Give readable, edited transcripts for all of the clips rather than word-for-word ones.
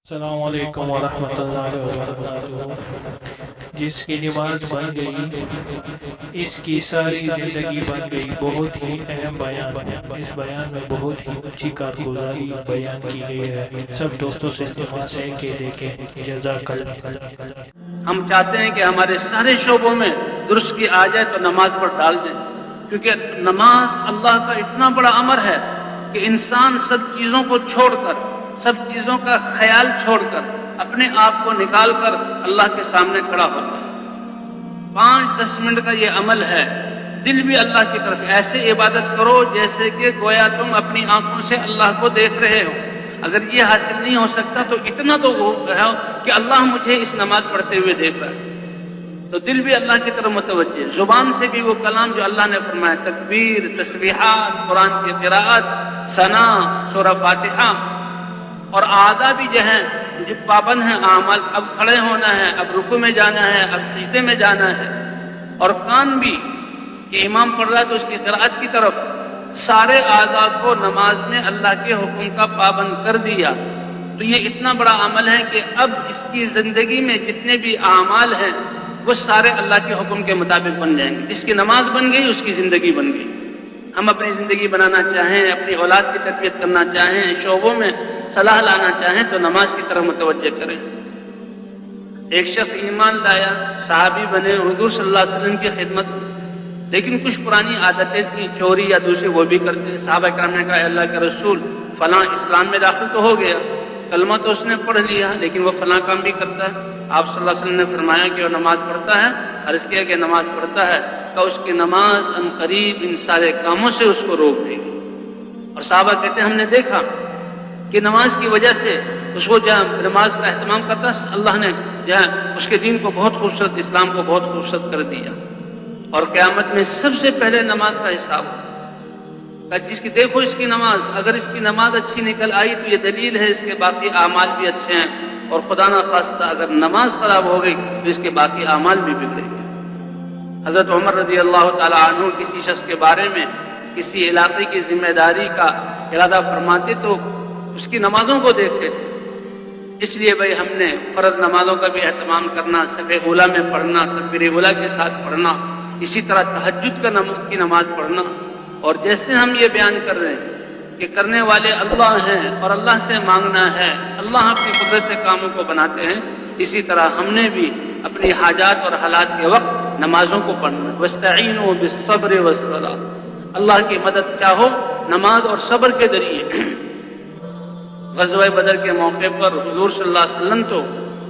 السلام علیکم ورحمۃ اللہ وبرکاتہ۔ جس کی نماز بن گئی اس کی ساری زندگی بن گئی۔ بہت ہی اہم بیان ہے۔ اس بیان میں بہت ہی اچھی کارگزاری بیان کی گئی ہے۔ سب دوستوں سے التماس ہے کہ دیکھیں۔ جزاک اللہ۔ ہم چاہتے ہیں کہ ہمارے سارے شعبوں میں درست کی آ جائے تو نماز پر ڈال دیں، کیونکہ نماز اللہ کا اتنا بڑا امر ہے کہ انسان سب چیزوں کو چھوڑ کر، سب چیزوں کا خیال چھوڑ کر، اپنے آپ کو نکال کر اللہ کے سامنے کھڑا ہوتا ہے۔ 5-10 منٹ کا یہ عمل ہے، دل بھی اللہ کی طرف ایسے عبادت کرو جیسے کہ گویا تم اپنی آنکھوں سے اللہ کو دیکھ رہے ہو۔ اگر یہ حاصل نہیں ہو سکتا تو اتنا تو وہ ہے کہ اللہ مجھے اس نماز پڑھتے ہوئے دیکھ رہا ہے، تو دل بھی اللہ کی طرف متوجہ، زبان سے بھی وہ کلام جو اللہ نے فرمایا، تکبیر، تسبیحات، قرآن کی قراءت، ثنا، سورہ فاتحہ، اور اعضاء بھی جو ہیں جو پابند ہیں اعمال، اب کھڑے ہونا ہے، اب رکوع میں جانا ہے، اب سجدے میں جانا ہے، اور کان بھی کہ امام پڑھ رہا ہے تو اس کی قراءت کی طرف، سارے اعضاء کو نماز میں اللہ کے حکم کا پابند کر دیا۔ تو یہ اتنا بڑا عمل ہے کہ اب اس کی زندگی میں جتنے بھی اعمال ہیں وہ سارے اللہ کے حکم کے مطابق بن جائیں گے۔ جس کی نماز بن گئی اس کی زندگی بن گئی۔ ہم اپنی زندگی بنانا چاہیں، اپنی اولاد کی تربیت کرنا چاہیں، شعبوں میں صلاح لانا چاہیں تو نماز کی طرف متوجہ کریں۔ ایک شخص ایمان لایا، صحابی بنے، حضور صلی اللہ علیہ وسلم کی خدمت، لیکن کچھ پرانی عادتیں تھیں، چوری یا دوسری وہ بھی کرتے۔ صحابہ کرام نے کہا، اے اللہ کے رسول، فلاں اسلام میں داخل تو ہو گیا، کلمہ تو اس نے پڑھ لیا، لیکن وہ فلاں کام بھی کرتا ہے۔ آپ صلی اللہ علیہ وسلم نے فرمایا کہ وہ نماز پڑھتا ہے، عرض کیا کہ نماز پڑھتا ہے، تو اس کی نماز ان قریب ان سارے کاموں سے اس کو روک دے گی۔ اور صحابہ کہتے ہیں ہم نے دیکھا کہ نماز کی وجہ سے اس کو جہاں نماز کا اہتمام کرتا، اللہ نے جہاں اس کے دین کو بہت خوبصورت، اسلام کو بہت خوبصورت کر دیا، اور قیامت میں سب سے پہلے نماز کا حساب ہوگا۔ جس کی دیکھو اس کی نماز، اگر اس کی نماز اچھی نکل آئی تو یہ دلیل ہے اس کے باقی اعمال بھی اچھے ہیں، اور خدا نہ خواستہ اگر نماز خراب ہو گئی تو اس کے باقی اعمال بھی بگڑیں گے۔ حضرت عمر رضی اللہ تعالی عنہ کسی شخص کے بارے میں کسی علاقے کی ذمہ داری کا ارادہ فرماتے تو اس کی نمازوں کو دیکھتے تھے۔ اس لیے بھائی ہم نے فرض نمازوں کا بھی اہتمام کرنا، صف اولیٰ میں پڑھنا، تکبیر اولیٰ کے ساتھ پڑھنا، اسی طرح تہجد کی نماز پڑھنا، اور جیسے ہم یہ بیان کر رہے ہیں کہ کرنے والے اللہ ہیں اور اللہ سے مانگنا ہے، اللہ اپنی قدرت سے کاموں کو بناتے ہیں، اسی طرح ہم نے بھی اپنی حاجات اور حالات کے وقت نمازوں کو پڑھنا ہے۔ وَاسْتَعِينُوا بِالصَّبْرِ وَالصَّلَاةِ، اللہ کی مدد چاہو نماز اور صبر کے ذریعے۔ غزوہ بدر کے موقع پر حضور صلی اللہ علیہ وسلم تو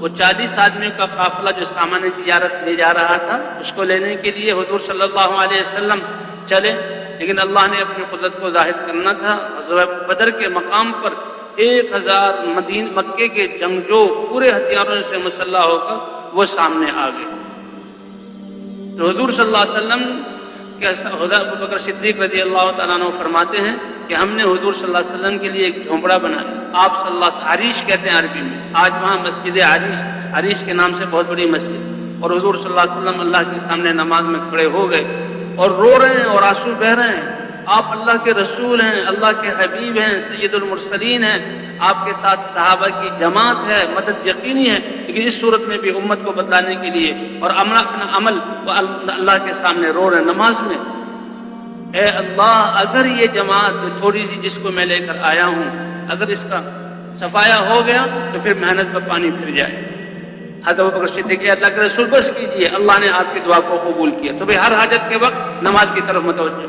وہ 40 آدمیوں کا قافلہ جو سامان تجارت لے جا رہا تھا، اس کو لینے کے لیے حضور صلی اللہ علیہ وسلم چلے، لیکن اللہ نے اپنی قدرت کو ظاہر کرنا تھا۔ غزوہ بدر کے مقام پر 1000 مکے کے جنگجو پورے ہتھیاروں سے مسلح ہو کر وہ سامنے آ گئے۔ تو حضور صلی اللہ علیہ وسلم کے حضرت ابوبکر صدیق رضی اللہ تعالیٰ عنہ فرماتے ہیں کہ ہم نے حضور صلی اللہ علیہ وسلم کے لیے ایک جھونپڑا بنایا، آپ صلی اللہ علیہ وسلم، عریش کہتے ہیں عربی میں، آج وہاں مسجد عریش کے نام سے بہت بڑی مسجد، اور حضور صلی اللہ علیہ وسلم اللہ کے سامنے نماز میں کھڑے ہو گئے اور رو رہے ہیں اور آنسو بہ رہے ہیں۔ آپ اللہ کے رسول ہیں، اللہ کے حبیب ہیں، سید المرسلین ہیں، آپ کے ساتھ صحابہ کی جماعت ہے، مدد یقینی ہے، لیکن اس صورت میں بھی امت کو بتلانے کے لیے اور اپنا عمل اللہ کے سامنے رو رہے ہیں نماز میں۔ اے اللہ، اگر یہ جماعت تھوڑی سی جس کو میں لے کر آیا ہوں، اگر اس کا صفایا ہو گیا تو پھر محنت پر پانی پھر جائے۔ حضرت ابوبکر صدیق کہ اللہ کے رسول بس کیجئے، اللہ نے آپ کی دعا کو قبول کیا۔ تو بھئی ہر حاجت کے وقت نماز کی طرف متوجہ۔